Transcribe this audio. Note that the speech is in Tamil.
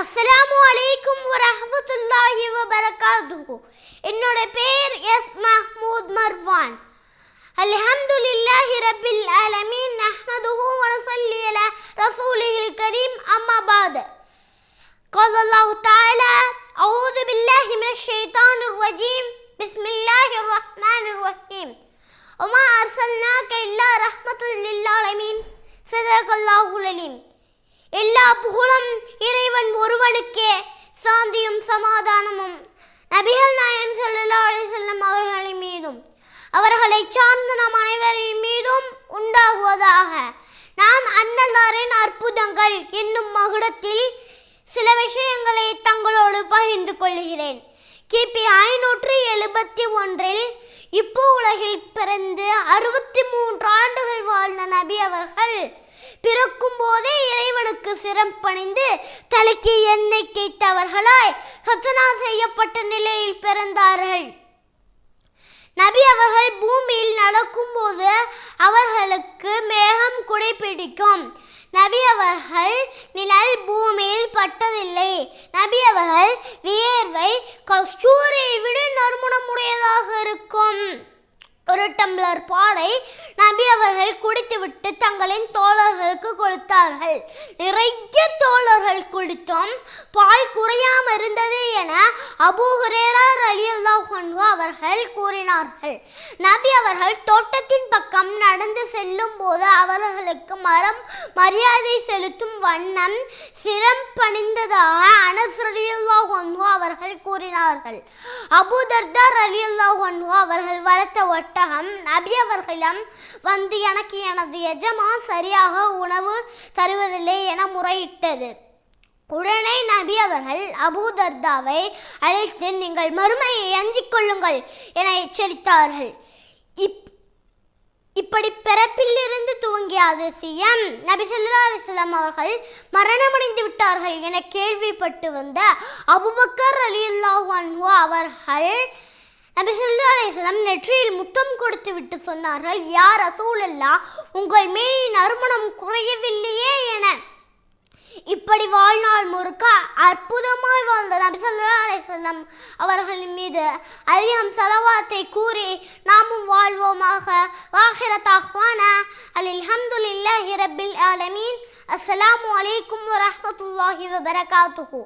அஸ்ஸலாமு அலைக்கும் வரஹ்மத்துல்லாஹி வபரகாத்துஹு. என்னோட பேர் எஸ் மஹ்மூத் மர்வான். அல்ஹம்துலில்லாஹி ரப்பில் ஆலமீன் நஹ்மதுஹு வ நஸல்லி அலா ரசூலிஹில் கரீம் அம்மா பாத். قال الله تعالى أعوذ بالله من الشيطان الرجيم بسم الله الرحمن الرحيم وما أرسلناك إلا رحمة للعالمين صدق الله العليم. எல்லா புகழும் இறைவன் ஒருவனுக்கே, சாந்தியும் சமாதானமும் நபிகள் நாயகம் ஸல்லல்லாஹு அலைஹி வஸல்லம் அவர்களின் மீதும் அவர்களை சார்ந்த நம் அனைவரின் மீதும் உண்டாகுவதாக. நான் அன்னலாரின் அற்புதங்கள் என்னும் மகுடத்தில் சில விஷயங்களை தங்களோடு பகிர்ந்து கொள்கிறேன். கிபி 571 இப்போ உலகில் பிறந்து 63 ஆண்டுகள் வாழ்ந்த நபி அவர்கள் பிறக்கும் போதே இறைவனுக்கு சிரம்பணிந்து தலைக்கு எண்ணெய் கேட்டவர்களாய் கத்தனா செய்யப்பட்ட நிலையில் பிறந்தார்கள். நபி அவர்கள் பூமியில் நடக்கும் போது அவர்களுக்கு மேகம் குடை பிடிக்கும். நபி அவர்கள் நிழல் பூமியில் பட்டதில்லை. நபி அவர்கள் வியர்வை கஸ்தூரியை விட நறுமணமுடையதாக இருக்கும். ஒரு டம்ளர் பாலை நபி அவர்கள் குடித்துவிட்டு தங்களின் தோழர்களுக்கு கொடுத்தார்கள். நிறைய தோழர்கள் குடித்தும் பால் குறையாமல் இருந்தது என அபூ ஹுரைரா ரலியல்லாஹு அன்ஹு அவர்கள் கூறினார்கள். நபி அவர்கள் தோட்டத்தின் பக்கம் நடந்து செல்லும் போது அவர்களுக்கு மரியாதை செலுத்தும் வண்ணம் சிரம் பணிந்ததாக அனஸ் ரலியல்லாஹு அன்ஹு அவர்கள் கூறினார்கள். அபூ தர்தா ரலியல்லாஹு அன்ஹு அவர்கள் வளர்த்த ஒட்டகம் நபி அவர்களிடம் வந்து எனக்கு எனது எஜமான் சரியாக உணவு தருவதில்லை என முறையிட்டது. உடனே நபி அவர்கள் அபூ தர்தாவை அழைத்து நீங்கள் மறுமையை அஞ்சிக் கொள்ளுங்கள் என எச்சரித்தார்கள். இப்படி பிறப்பிலிருந்து துவங்கிய அதிசயம் நபி ஸல்லல்லாஹு அலைஹி வஸல்லம் அவர்கள் மரணமடைந்து விட்டார்கள் என கேள்விப்பட்டு வந்த அபூபக்கர் ரலியல்லாஹு அன்ஹு அவர்கள் நபி ஸல்லல்லாஹு அலைஹி வஸல்லம் நெற்றியில் முத்தம் கொடுத்து விட்டு சொன்னார்கள், யா ரசூலல்லாஹ், உங்கள் மேனின் நறுமணம் குறையவில்லையே என. இப்படி வாழ்நாள் முழுக்க அற்புதமாய் வாழ்ந்த நபி ஸல்லல்லாஹு அலைஹி வஸல்லம் அவர்களின் மீது அதிகம் ஸலவாத்தை கூறி நாமும் வாழ்வோமாக. வாஹிரத் அஹ்வானா அல்ஹம்துலில்லாஹி ரப்பில் ஆலமீன். அஸ்ஸலாமு அலைக்கும் வரஹ்மத்துல்லாஹி வபரகாத்துஹு.